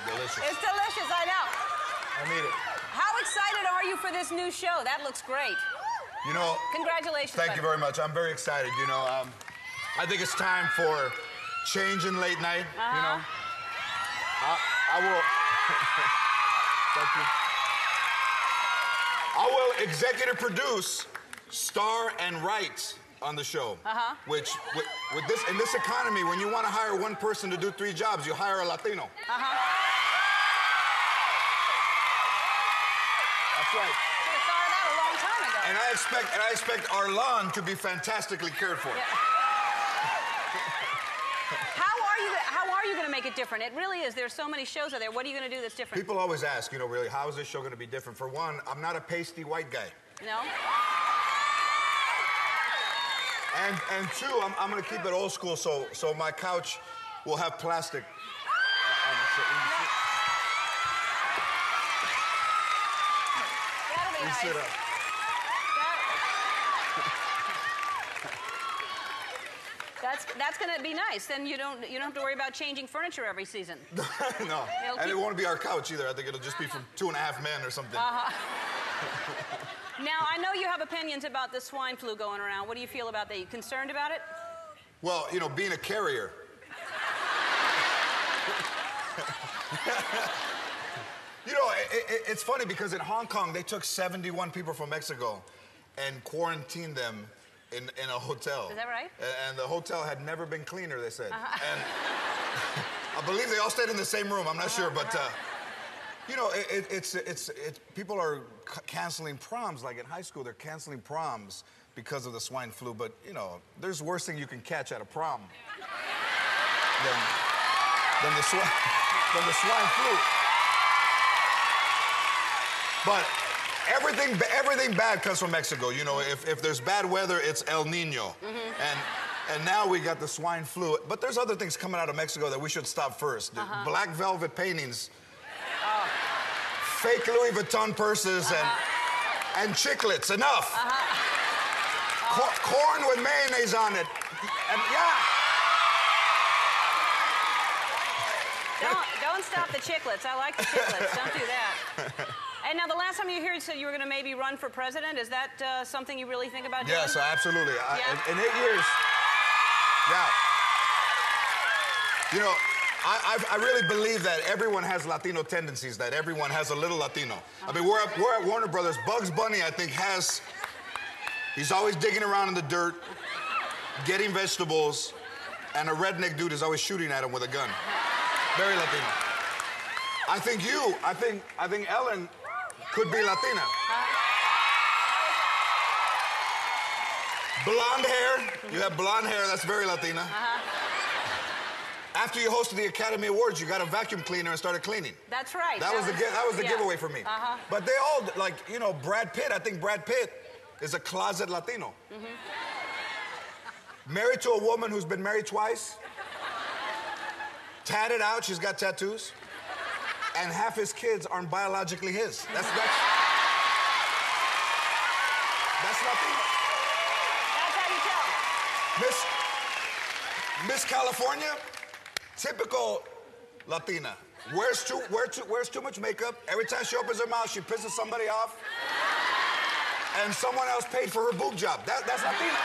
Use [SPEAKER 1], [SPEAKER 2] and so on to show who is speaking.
[SPEAKER 1] Delicious.
[SPEAKER 2] It's delicious, I know.
[SPEAKER 1] I need it.
[SPEAKER 2] How excited are you for this new show? That looks great.
[SPEAKER 1] You know,
[SPEAKER 2] congratulations.
[SPEAKER 1] Thank you very much. I'm very excited. You know, I think it's time for change in late night. You know, I will. Thank you. I will executive produce, star, and write on the show. Which, with this in this economy, when you want to hire one person to do 3 jobs, you hire a Latino. That's right.
[SPEAKER 2] Should have thought of that a long time ago.
[SPEAKER 1] And I expect Arlan to be fantastically cared for.
[SPEAKER 2] Yeah. How are you going to make it different? It really is. There's so many shows out there. What are you going to do that's different?
[SPEAKER 1] People always ask, you know, really, how is this show going to be different? For one, I'm not a pasty white guy.
[SPEAKER 2] No?
[SPEAKER 1] And two, I'm going to keep it old school, so my couch will have plastic.
[SPEAKER 2] That'll be nice.
[SPEAKER 1] Sit up.
[SPEAKER 2] That's going to be nice. Then you don't have to worry about changing furniture every season.
[SPEAKER 1] No, and it won't be our couch either. I think it'll just be from 2.5 Men or something.
[SPEAKER 2] Now, I know you have opinions about the swine flu going around. What do you feel about that? Are you concerned about it?
[SPEAKER 1] Well, you know, being a carrier. You know, it's funny because in Hong Kong, they took 71 people from Mexico and quarantined them in a hotel.
[SPEAKER 2] Is that right?
[SPEAKER 1] And the hotel had never been cleaner, they said. And I believe they all stayed in the same room. I'm not sure, but you know, people are canceling proms. Like in high school, they're canceling proms because of the swine flu. But you know, there's worse thing you can catch at a prom than the swine flu. But everything bad comes from Mexico. You know, if there's bad weather, it's El Nino. And now we got the swine flu. But there's other things coming out of Mexico that we should stop first. Black velvet paintings, fake Louis Vuitton purses, and chiclets. Enough. Corn with mayonnaise on it. And
[SPEAKER 2] Don't stop the chiclets. I like the chiclets. Don't do that. And now, the last time you were here, you said you were going to maybe run for president. Is that something you really think about doing?
[SPEAKER 1] Yes, absolutely. In 8 years. Yeah. You know, I really believe that everyone has Latino tendencies, that everyone has a little Latino. I mean, we're at Warner Brothers. Bugs Bunny, I think, he's always digging around in the dirt, getting vegetables, and a redneck dude is always shooting at him with a gun. Very Latino. I think Ellen could be Latina. Blonde hair. You have blonde hair. That's very Latina. After you hosted the Academy Awards, you got a vacuum cleaner and started cleaning.
[SPEAKER 2] That's right.
[SPEAKER 1] That was the giveaway for me. But they all, like, you know, Brad Pitt. I think Brad Pitt is a closet Latino. Married to a woman who's been married twice. Tatted out. She's got tattoos. And half his kids aren't biologically his. That's Latino.
[SPEAKER 2] That's how you tell.
[SPEAKER 1] Miss California, typical Latina. Wears too much makeup. Every time she opens her mouth, she pisses somebody off. And someone else paid for her boob job. That's Latina.